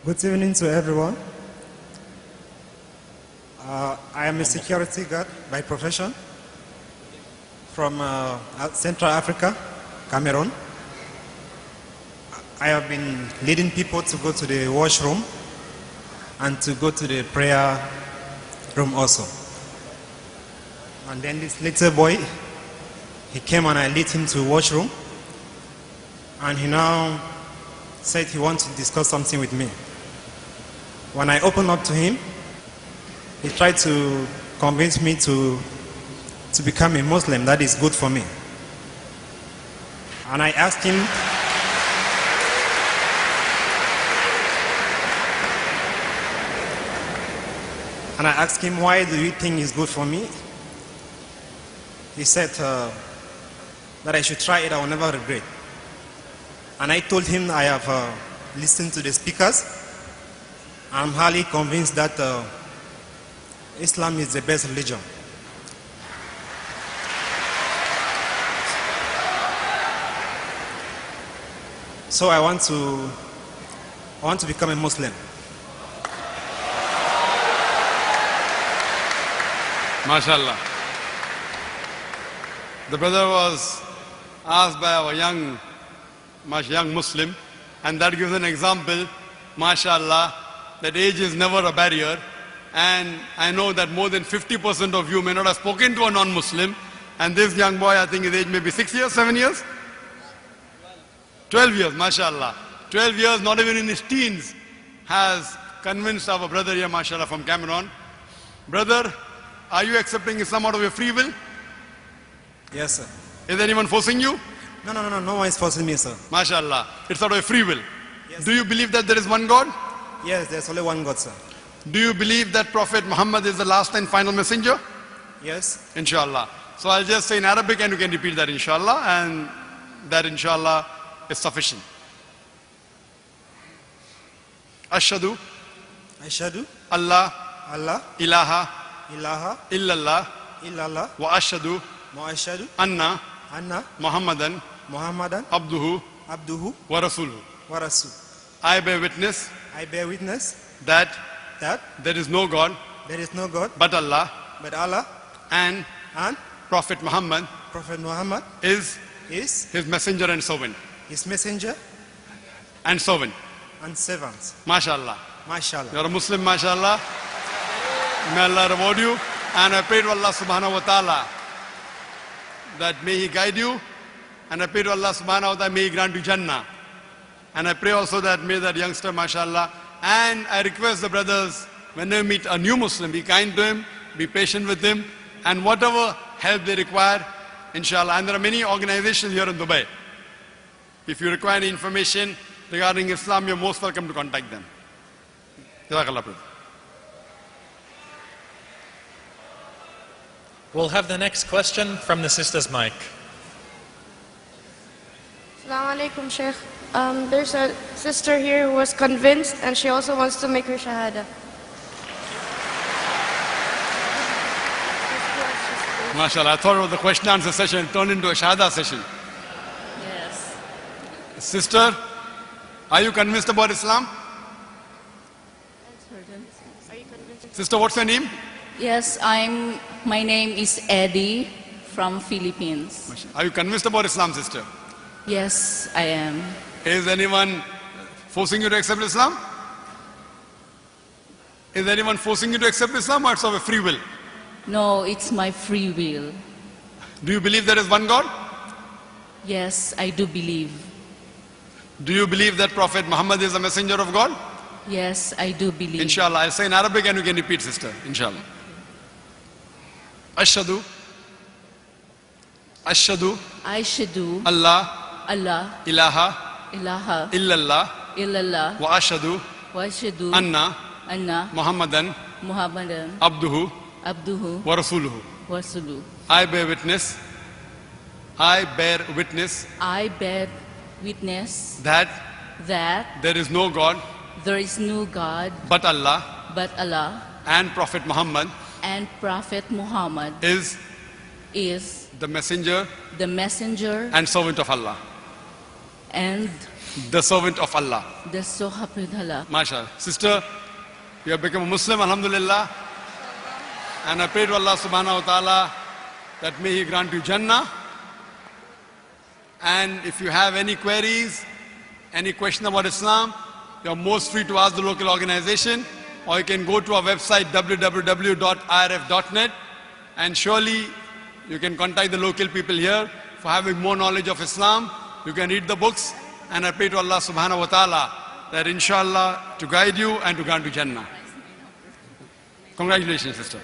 Good evening to everyone. I am a security guard by profession from Central Africa, Cameroon. I have been leading people to go to the washroom and to go to the prayer room also. And then this little boy, he came and I led him to washroom, and he now said he wants to discuss something with me. When I opened up to him, he tried to convince me to become a Muslim. That is good for me. And I asked him, why do you think it's good for me? He said that I should try it, I will never regret. And I told him I have listened to the speakers. I'm highly convinced that Islam is the best religion. So I want to become a Muslim. MashaAllah. The brother was asked by our young Muslim, and that gives an example, MashaAllah, that age is never a barrier. And I know that more than 50% of you may not have spoken to a non-Muslim, and this young boy, I think his age may be 6 years, 7 years? 12 years, MashaAllah. 12 years, not even in his teens, has convinced our brother here, MashaAllah, from Cameroon. Brother, are you accepting Islam out of your free will? Yes, sir. Is anyone forcing you? No one is forcing me, sir. MashaAllah. It's out of your free will. Yes. Do you believe that there is one God? Yes, there's only one God, sir. Do you believe that Prophet Muhammad is the last and final messenger? Yes. Inshallah. So I'll just say in Arabic and you can repeat that inshallah, and that inshallah is sufficient. Ashhadu Allah ilaha illallah wa ashhadu anna Muhammadan abduhu wa rasuluhu. I bear witness that there is no God but Allah, and Prophet Muhammad is his messenger and servant. His messenger and servant. MashaAllah. You're a Muslim, MashaAllah. May Allah reward you. And I pray to Allah subhanahu wa ta'ala that may He guide you. And I pray to Allah subhanahu wa ta'ala, may He grant you Jannah. And I pray also that may that youngster, MashaAllah. And I request the brothers, when they meet a new Muslim, be kind to him, be patient with him, and whatever help they require, inshallah. And there are many organizations here in Dubai. If you require any information regarding Islam, you're most welcome to contact them. Jazakallah, brother. We'll have the next question from the sister's mic. Assalamu alaikum, Sheikh. There's a sister here who was convinced and she also wants to make her shahada. MashaAllah, I thought it was the question and answer session turned into a shahada session. Yes. Sister, are you convinced about Islam? Are you convinced? Sister, what's your name? Yes, my name is Eddie from Philippines. Are you convinced about Islam, sister? Yes, I am. Is anyone forcing you to accept Islam? Is anyone forcing you to accept Islam, or it's of a free will? No, it's my free will. Do you believe there is one God? Yes, I do believe. Do you believe that Prophet Muhammad is a messenger of God? Yes, I do believe. Inshallah, I'll say in Arabic and you can repeat, sister. Inshallah. Ashhadu Allah ilaha illallah wa ashhadu anna Muhammadan abduhu wa rasuluhu. I bear witness that there is no God but Allah, and Prophet Muhammad is the messenger and servant of Allah. and The servant of Allah. The Sohapidhala. MashaAllah. Sister, you have become a Muslim, alhamdulillah. And I pray to Allah subhanahu wa ta'ala that may He grant you Jannah. And if you have any queries, any question about Islam, you are most free to ask the local organization, or you can go to our website www.irf.net, and surely you can contact the local people here for having more knowledge of Islam. You can read the books, and I pray to Allah subhanahu wa ta'ala that inshallah to guide you and to grant you Jannah. Congratulations, sister.